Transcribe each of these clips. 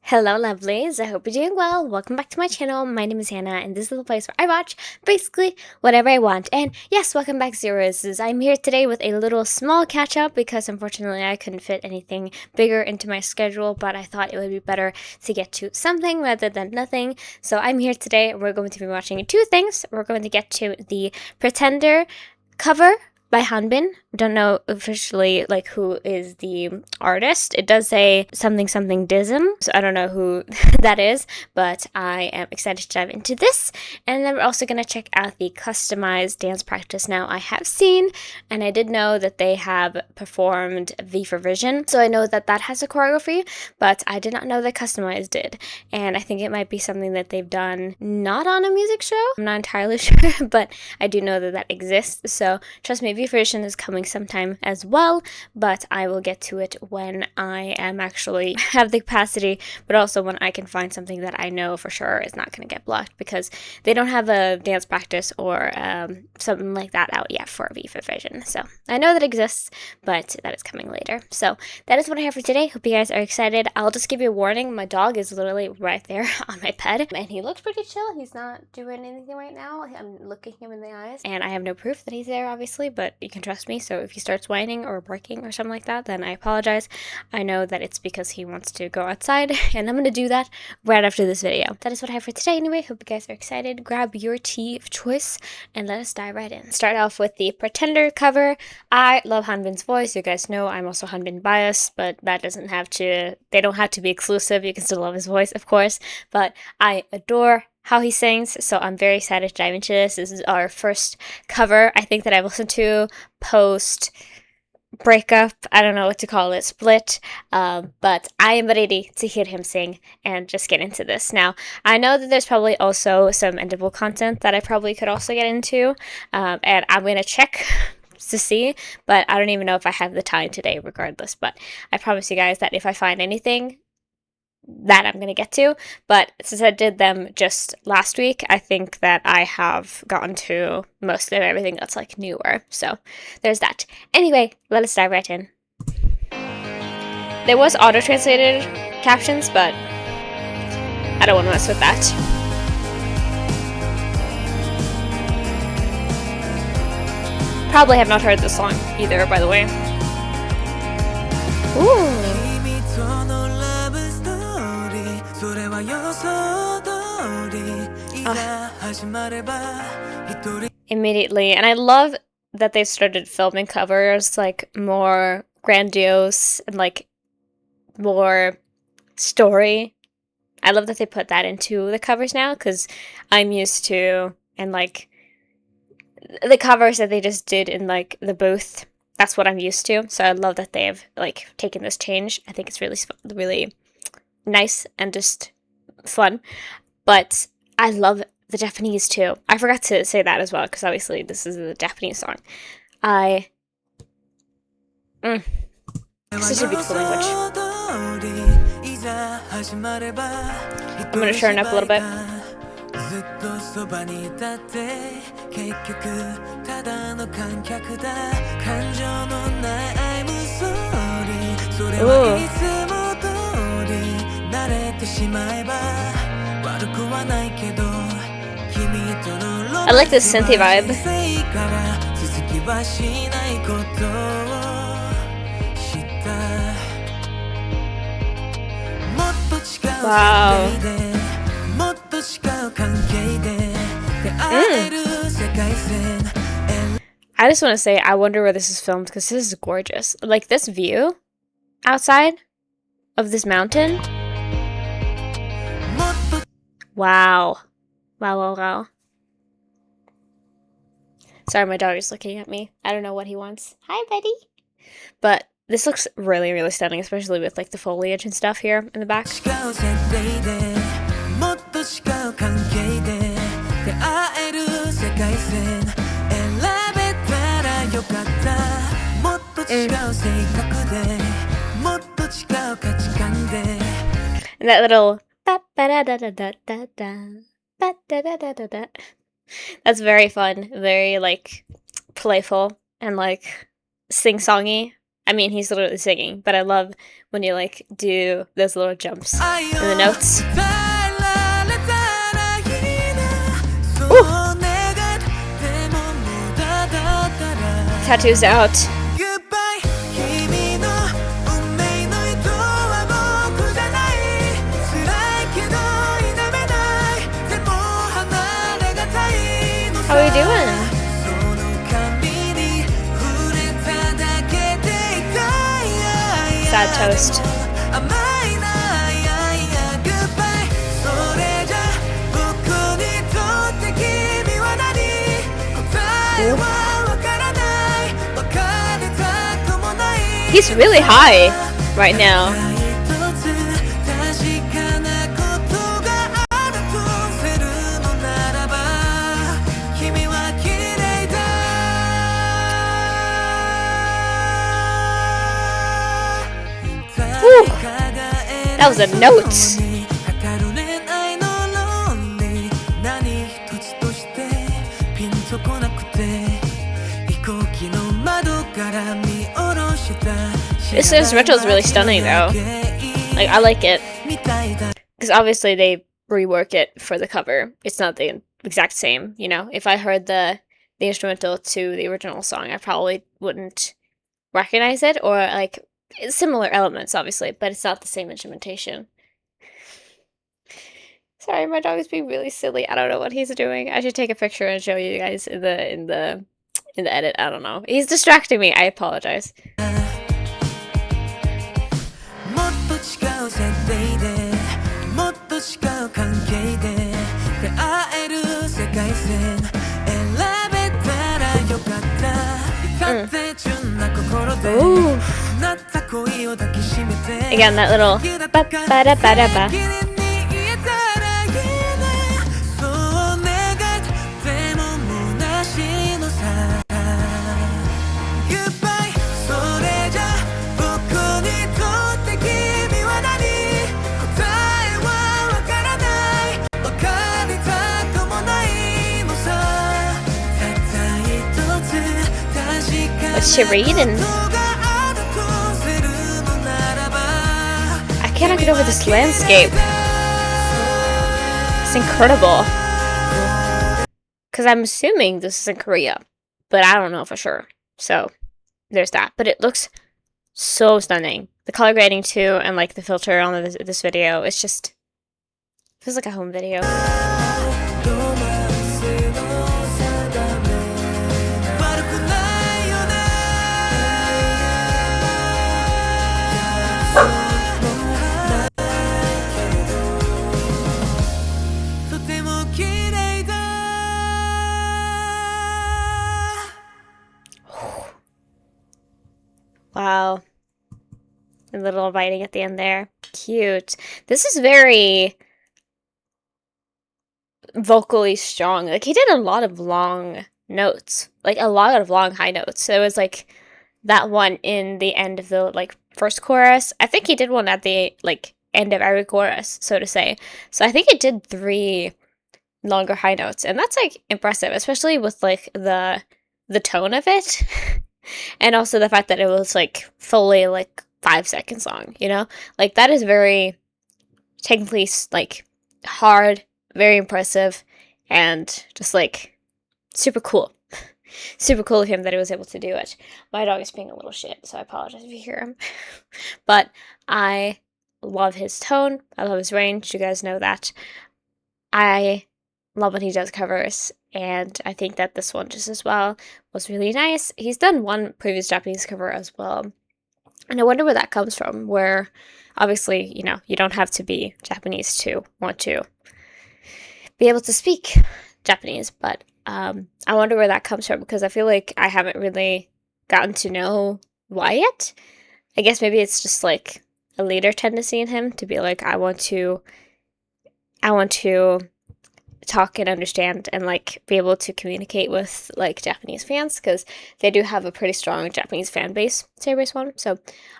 Hello lovelies, I hope you're doing well. Welcome back to my channel. My name is Hannah and this is the place where I watch basically whatever I want. And yes, welcome back ZEROSE. I'm here today with a little small catch up because unfortunately I couldn't fit anything bigger into my schedule, but I thought it would be better to get to something rather than nothing. So I'm here today. We're going to be watching two things. We're going to get to the Pretender cover by Hanbin. Don't know officially like who is the artist. It does say something dism, so I don't know who that is, but I am excited to dive into this. And then we're also going to check out the customized dance practice. Now I have seen, and I did know that they have performed V for Vision, so I know that that has a choreography, but I did not know that customized did. And I think it might be something that they've done not on a music show. I'm not entirely sure, but I do know that that exists, so trust me, V for Vision is coming sometime as well, but I will get to it when I am actually have the capacity, but also when I can find something that I know for sure is not going to get blocked, because they don't have a dance practice or something like that out yet for V for Vision. So I know that exists, but that is coming later. So that is what I have for today. Hope you guys are excited. I'll just give you a warning. My dog is literally right there on my bed, and he looks pretty chill. He's not doing anything right now. I'm looking him in the eyes, and I have no proof that he's there, obviously, but you can trust me. So if he starts whining or barking or something like that, then I apologize. I know that it's because he wants to go outside, and I'm going to do that right after this video. That is what I have for today anyway. Hope you guys are excited. Grab your tea of choice and let us dive right in. Start off with the Pretender cover. I love Hanbin's voice. You guys know I'm also Hanbin biased, but that doesn't have to, they don't have to be exclusive. You can still love his voice, of course, but I adore how he sings, so I'm very excited to dive into this. This is our first cover I think that I've listened to post breakup, I don't know what to call it, split, but I am ready to hear him sing and just get into this. Now, I know that there's probably also some editable content that I probably could also get into, and I'm going to check to see, but I don't even know if I have the time today regardless, but I promise you guys that if I find anything that I'm going to get to, but since I did them just last week, I think that I have gotten to most of everything that's like newer, so there's that. Anyway, let us dive right in. There was auto-translated captions, but I don't want to mess with that. Probably have not heard this song either, by the way. Ooh. Immediately, and I love that they started filming covers like more grandiose and like more story. I love that they put that into the covers now, because I'm used to, and like the covers that they just did in like the booth, that's what I'm used to. So I love that they have like taken this change. I think it's really nice and just fun. But I love the Japanese too. I forgot to say that as well, because obviously this is a Japanese song. Such a beautiful language. I'm gonna turn up a little bit. Ooh. I like this synthy vibe. Wow. I just want to say, I wonder where this is filmed, because this is gorgeous. Like this view outside of this mountain. Wow. Wow. Sorry, my dog is looking at me. I don't know what he wants. Hi, buddy. But this looks really stunning, especially with like the foliage and stuff here in the back. And that little that's very fun, very like playful and like sing-songy. I mean, he's literally singing, but I love when you like do those little jumps in the notes. Ooh. Tattoos out. How are you doing? Sad toast. He's really high right now. Whew. That was a note. This instrumental is really stunning though. Like, I like it. Because obviously they rework it for the cover. It's not the exact same, you know? If I heard the instrumental to the original song, I probably wouldn't recognize it, or like similar elements obviously, but it's not the same instrumentation. Sorry, my dog is being really silly. I don't know what he's doing. I should take a picture and show you guys in the edit. I don't know. He's distracting me. I apologize. Ooh. Again, that little ba-ba-da-ba-da-ba. What's she reading? I cannot get over this landscape. It's incredible. Because I'm assuming this is in Korea, but I don't know for sure. So there's that. But it looks so stunning. The color grading too, and like the filter on this video, it's just feels like a home video. Wow. A little writing at the end there. Cute. This is very vocally strong. Like, he did a lot of long notes. Like, a lot of long high notes. So it was like that one in the end of the like first chorus. I think he did one at the like end of every chorus, so to say. So I think it did 3 longer high notes, and that's like impressive, especially with like the tone of it. And also the fact that it was like fully like 5 seconds long, you know? Like, that is very technically like hard, very impressive, and just like super cool. Super cool of him that he was able to do it. My dog is being a little shit, so I apologize if you hear him. But I love his tone. I love his range. You guys know that. I love when he does covers, and I think that this one just as well was really nice. He's done one previous Japanese cover as well, and I wonder where that comes from, where obviously, you know, you don't have to be Japanese to want to be able to speak Japanese, but I wonder where that comes from, because I feel like I haven't really gotten to know why yet. I guess maybe it's just like a leader tendency in him to be like, I want to talk and understand and like be able to communicate with like Japanese fans, because they do have a pretty strong Japanese fan base, ZEROBASEONE. So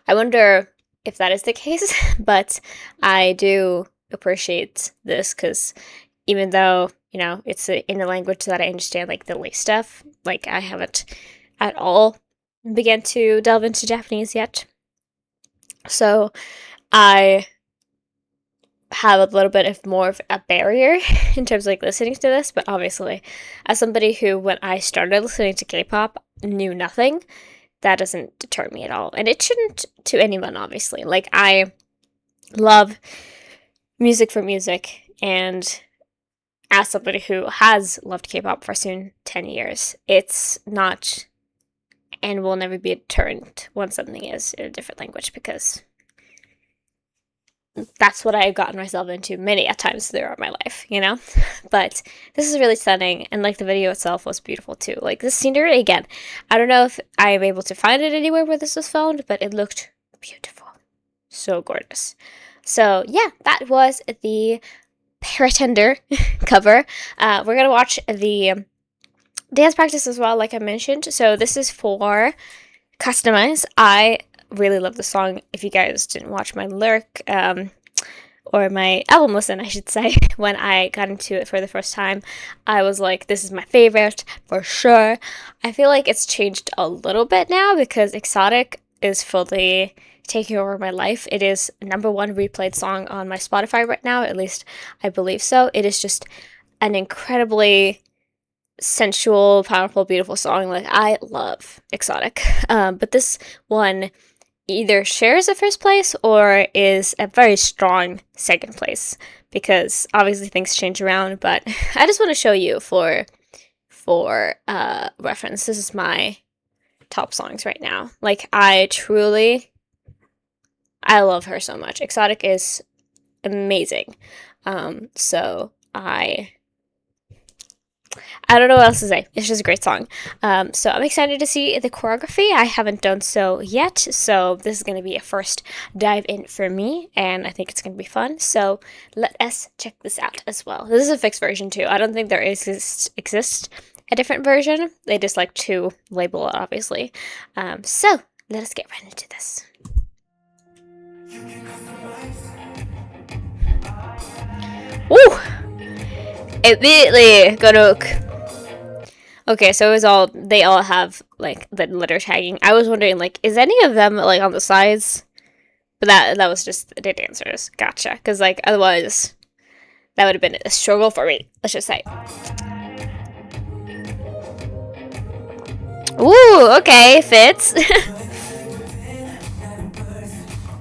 I wonder if that is the case, but I do appreciate this, because even though, you know, it's in a language that I understand, like the late stuff, like I haven't at all began to delve into Japanese yet. So I have a little bit of more of a barrier in terms of like listening to this, but obviously, as somebody who, when I started listening to K-pop, knew nothing, that doesn't deter me at all. And it shouldn't to anyone, obviously. Like, I love music for music, and as somebody who has loved K-pop for soon 10 years, it's not and will never be a deterrent when something is in a different language, because that's what I've gotten myself into many a times throughout my life, you know? But this is really stunning, and like the video itself was beautiful too. Like this scenery, again, I don't know if I am able to find it anywhere where this was filmed, but it looked beautiful. So gorgeous. So yeah, that was the Pretender cover. We're gonna watch the dance practice as well, like I mentioned. So this is for Customize. I really love the song. If you guys didn't watch my lyric, or my album listen, I should say, when I got into it for the first time, I was like, this is my favorite for sure. I feel like it's changed a little bit now because Exotic is fully taking over my life. It is #1 replayed song on my Spotify right now, at least I believe so. It is just an incredibly sensual, powerful, beautiful song. Like, I love Exotic. But this one either shares a first place or is a very strong second place, because obviously things change around, but I just want to show you for reference. This is my top songs right now. Like, I love her so much. Exotic is amazing. So I don't know what else to say. It's just a great song. So I'm excited to see the choreography. I haven't done so yet, so this is going to be a first dive in for me, and I think it's going to be fun. So let us check this out as well. This is a fixed version too. I don't think there exists a different version. They just like to label it, obviously. So let us get right into this. Woo! Immediately, Ganok. Okay, so they all have like the letter tagging. I was wondering, like, is any of them like on the sides? But that was just the dancers. Gotcha. Because like otherwise, that would have been a struggle for me. Let's just say. Ooh, okay, fits.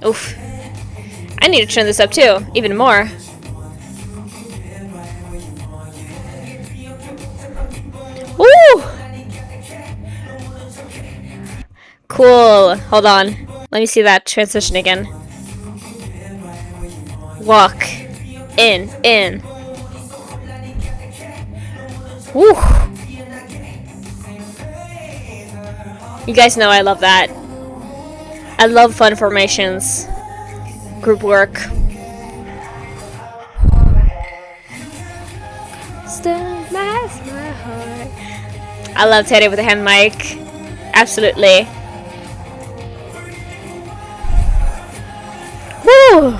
Oof. I need to turn this up too, even more. Woo! Cool. Hold on. Let me see that transition again. Walk. In. Woo! You guys know I love that. I love fun formations. Group work. Still lies my heart. I love Teddy with the hand mic. Absolutely. Woo!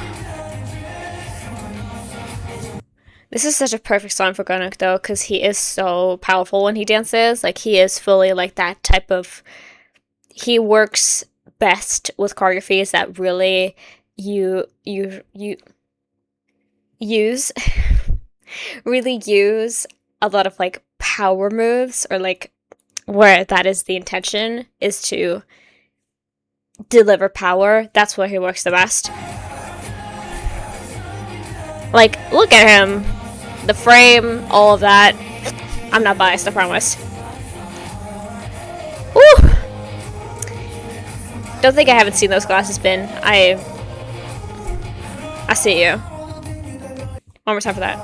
This is such a perfect song for Ganok though, because he is so powerful when he dances. Like, he is fully like that type of... He works best with choreographies that really you use really use a lot of like power moves, or like where that is the intention, is to deliver power. That's where he works the best. Like, look at him, the frame, all of that. I'm not biased, I promise. Woo! Don't think I haven't seen those glasses spin. I see you. One more time for that.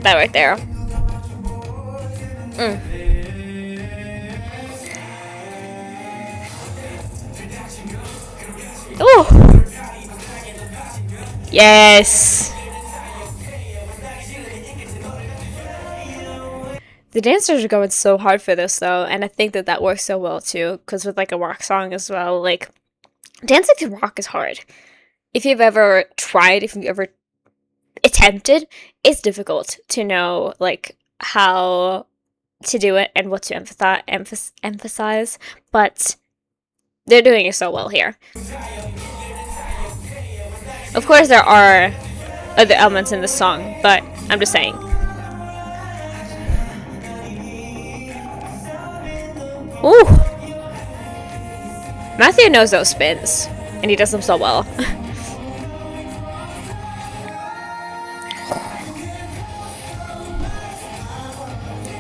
That right there. Oh! Yes! The dancers are going so hard for this though, and I think that works so well too, because with like a rock song as well, like, dancing to rock is hard. If you've ever tried, if you've ever attempted, it's difficult to know like how to do it and what to emphasize, but they're doing it so well here. Of course, there are other elements in the song, but I'm just saying. Ooh! Matthew knows those spins, and he does them so well.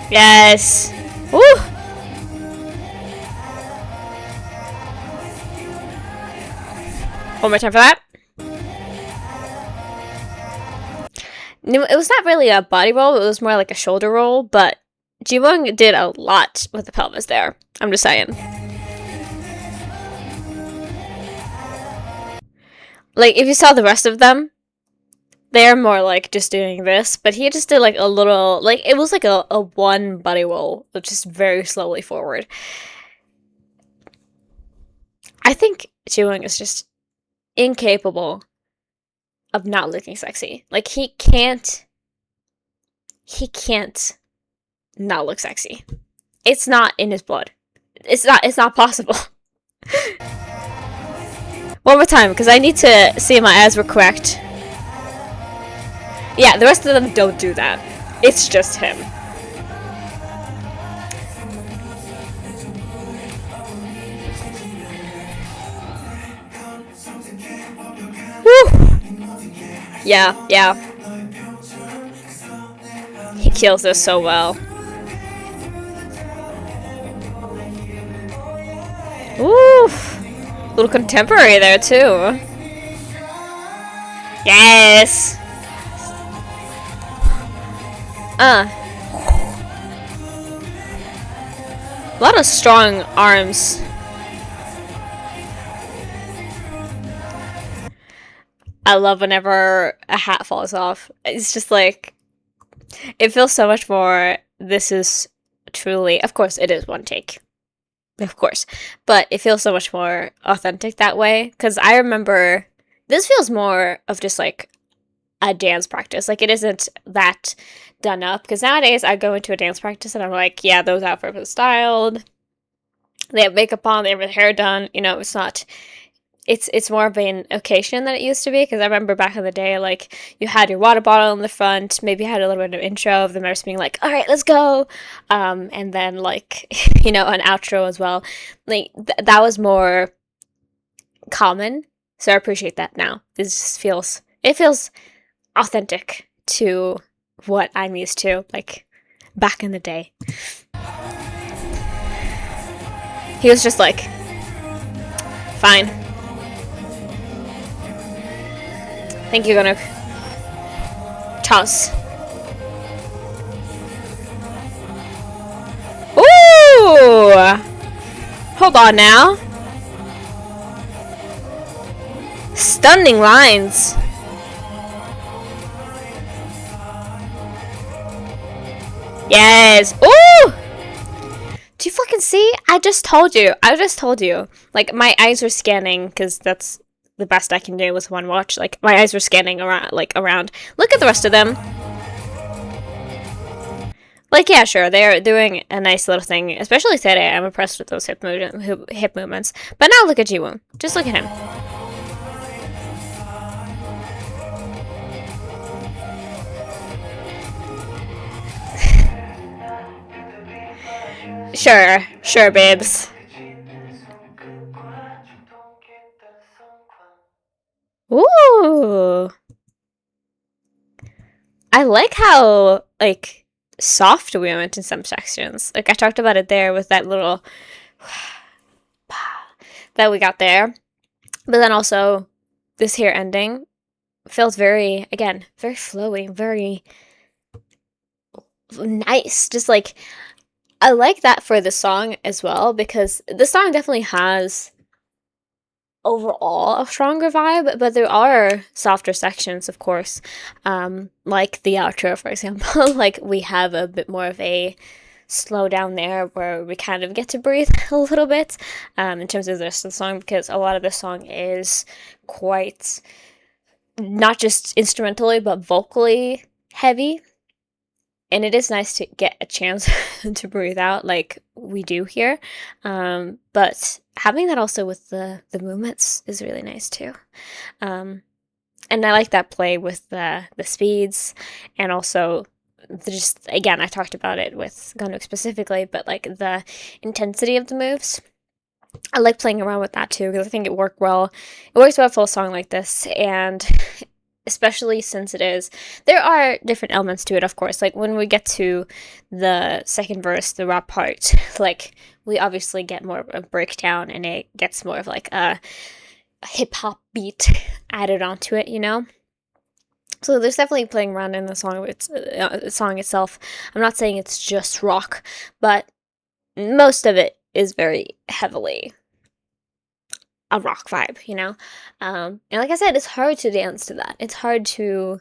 Yes! Woo! One more time for that. It was not really a body roll, it was more like a shoulder roll, but Jiwoong did a lot with the pelvis there. I'm just saying. Like, if you saw the rest of them, they're more like just doing this, but he just did like a little, like, it was like a one body roll, just very slowly forward. I think Jiwoong is just incapable of not looking sexy. Like, he can't not look sexy. It's not in his blood. It's not possible. One more time, because I need to see if my eyes were correct. Yeah, the rest of them don't do that. It's just him. Woo! Yeah. He kills this so well. Oof! Little contemporary there too. Yes! A lot of strong arms. I love whenever a hat falls off. It's just like, it feels so much more, this is truly, of course it is one take. Of course. But it feels so much more authentic that way. Because I remember, this feels more of just like a dance practice. Like, it isn't that done up. Because nowadays I go into a dance practice and I'm like, yeah, those outfits are styled. They have makeup on, they have their hair done. You know, it's not, it's more of an occasion than it used to be. Because I remember back in the day, like, you had your water bottle in the front, maybe you had a little bit of intro of the members being like, all right, let's go. And then, like, you know, an outro as well. Like, that was more common. So I appreciate that now. It just feels, it feels authentic to what I'm used to, like, back in the day. He was just like, fine. Thank you, Gunnook. Toss. Ooh! Hold on now. Stunning lines. Yes. Ooh! Do you fucking see? I just told you. Like, my eyes were scanning, because that's the best I can do with one watch. Like, my eyes were scanning around, around. Look at the rest of them. Like, yeah, sure, they're doing a nice little thing. Especially today, I'm impressed with those hip movements. But now look at Jiwoong. Just look at him. Sure, babes. Ooh. I like how, like, soft we went in some sections. Like, I talked about it there with that little that we got there. But then also, this here ending feels very, again, very flowy, very nice. Just like, I like that for the song as well, because the song definitely has overall a stronger vibe, but there are softer sections, of course, like the outro, for example. Like, we have a bit more of a slow down there where we kind of get to breathe a little bit in terms of the rest of the song, because a lot of the song is quite not just instrumentally but vocally heavy. And it is nice to get a chance to breathe out like we do here. But having that also with the movements is really nice too. And I like that play with the speeds, and also just, again, I talked about it with Gundam specifically, but like the intensity of the moves. I like playing around with that too, because I think it works well. It works well for a song like this, and especially since there are different elements to it, of course. Like when we get to the second verse, the rap part, like we obviously get more of a breakdown, and it gets more of like a hip hop beat added onto it, you know? So there's definitely playing around in the song itself. I'm not saying it's just rock, but most of it is very heavily a rock vibe, you know? And like I said, it's hard to dance to that. It's hard to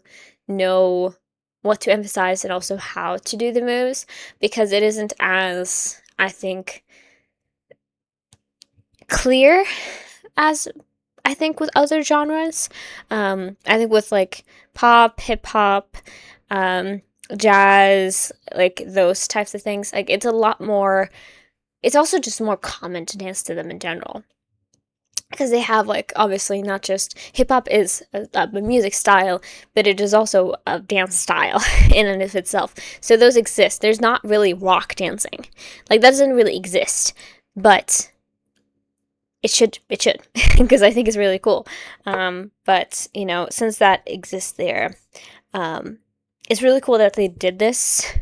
know what to emphasize and also how to do the moves, because it isn't as, I think, clear as I think with other genres. I think with like pop, hip hop, jazz, like those types of things, like it's a lot more, it's also just more common to dance to them in general. Because they have, like, obviously not just hip hop is a music style, but it is also a dance style in and of itself. So those exist. There's not really rock dancing. Like, that doesn't really exist, but it should, because I think it's really cool. But, you know, since that exists there, it's really cool that they did this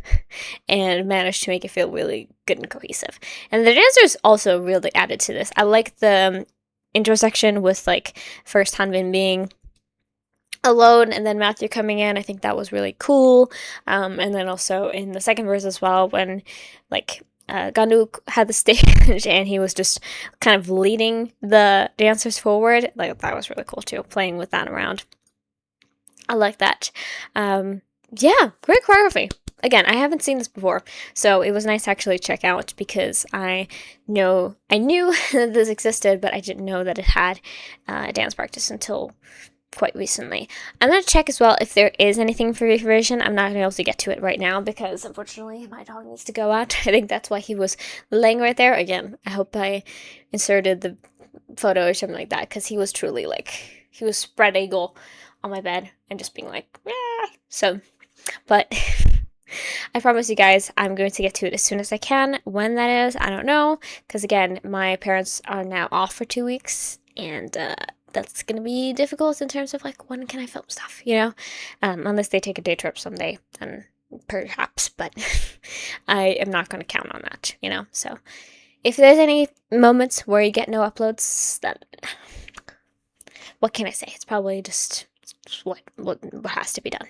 and managed to make it feel really good and cohesive. And the dancers also really added to this. I like the intro section with like first Hanbin being alone and then Matthew coming in. I think that was really cool. And then also in the second verse as well, when like Ganuk had the stage and he was just kind of leading the dancers forward. Like, that was really cool too, playing with that around. I like that. Yeah, great choreography. Again, I haven't seen this before, so it was nice to actually check out, because I knew that this existed, but I didn't know that it had dance practice until quite recently. I'm going to check as well if there is anything for reversion. I'm not going to be able to get to it right now, because unfortunately my dog needs to go out. I think that's why he was laying right there. Again, I hope I inserted the photo or something like that, because he was truly like, he was spread eagle on my bed and just being like, yeah. So, but I promise you guys, I'm going to get to it as soon as I can. When that is, I don't know, because again, my parents are now off for 2 weeks, and that's going to be difficult in terms of like, when can I film stuff, you know? Unless they take a day trip someday, then perhaps, but I am not going to count on that, you know? So if there's any moments where you get no uploads, then what can I say? It's probably just what has to be done.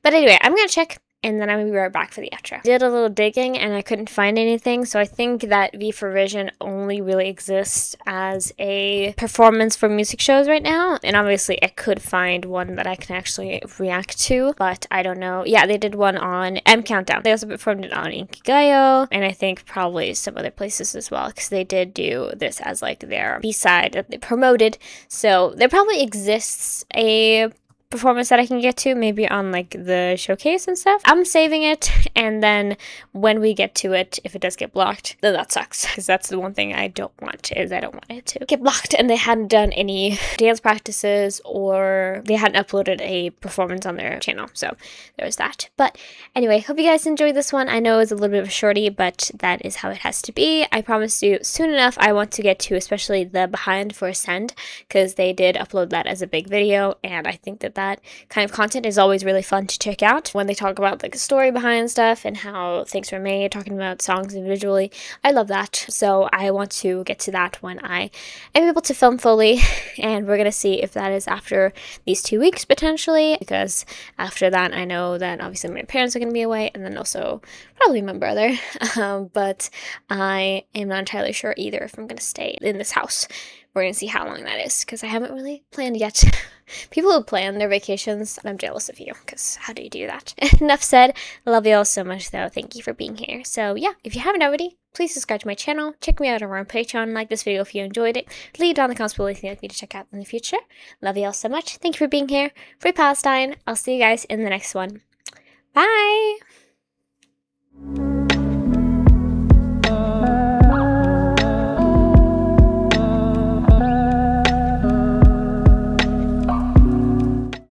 But anyway, I'm going to check, and then I'm going to be right back for the outro. I did a little digging, and I couldn't find anything, so I think that V for Vision only really exists as a performance for music shows right now, and obviously I could find one that I can actually react to, but I don't know. Yeah, they did one on M Countdown. They also performed it on Inkigayo, and I think probably some other places as well, because they did do this as like their B-side that they promoted, so there probably exists a performance that I can get to, maybe on like the showcase and stuff. I'm saving it, and then when we get to it, if it does get blocked, then that sucks, because that's the one thing I don't want, is I don't want it to get blocked and they hadn't done any dance practices, or they hadn't uploaded a performance on their channel. So there's that. But anyway, hope you guys enjoyed this one. I know it's a little bit of a shorty, but that is how it has to be. I promise you, soon enough I want to get to especially the behind for Ascend, because they did upload that as a big video, and I think that kind of content is always really fun to check out when they talk about like the story behind stuff and how things were made, talking about songs individually. I love that, so I want to get to that when I am able to film fully, and we're gonna see if that is after these 2 weeks potentially, because after that I know that obviously my parents are gonna be away, and then also probably my brother, but I am not entirely sure either if I'm gonna stay in this house. We're gonna see how long that is, because I haven't really planned yet. People who plan their vacations, I'm jealous of you, because how do you do that? Enough said. I love you all so much, though. Thank you for being here. So yeah, if you haven't already, please subscribe to my channel. Check me out over on Patreon. Like this video if you enjoyed it. Leave down in the comments below anything you'd like me to check out in the future. Love you all so much. Thank you for being here. Free Palestine. I'll see you guys in the next one. Bye!